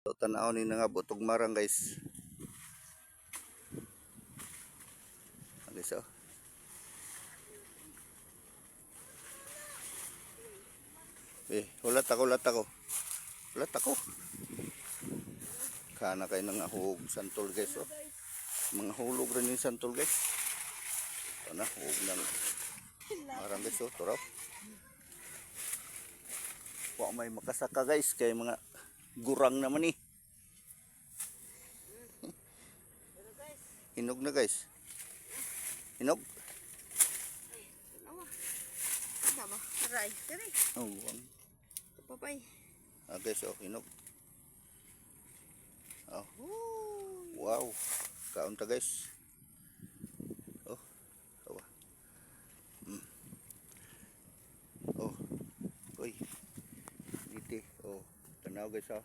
So tanaw ni nga butog marang guys. Guys oh. Hulat ako. Kana kay nang ahog santol guys oh. Mga hulog rin yung santol guys. Ito na, hug nang marang guys oh, turaw. Wa may makasaka guys kay mga gurang naman eh. Hinog na guys. Hinog. Aray, tiri. Oh, Papay. guys oh, hinog. Oh. Wow. Kaunta guys. Oh. Awa. Oh. Uy. Dito. Oh. Tanaw guys oh.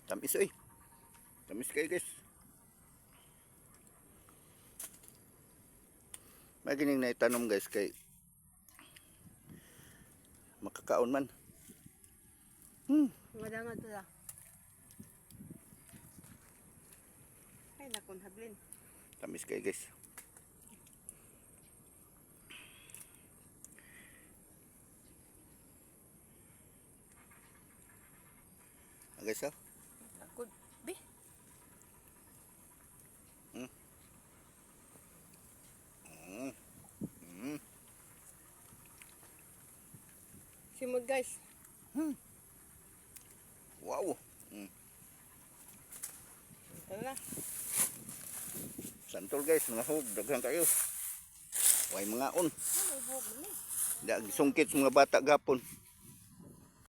Tamis eh. Tamis kayo guys. May gining naitanom guys kay makakaon man. Madangad pala. Ay nakon hablin. Tamis kayo guys. Guys oh. Nakon be. Simod guys. Wow. Tara. Santol guys, mga hug, daghan kayo. Way mga on. Ano hog ni? Dag sungkit sa mga bata gapon.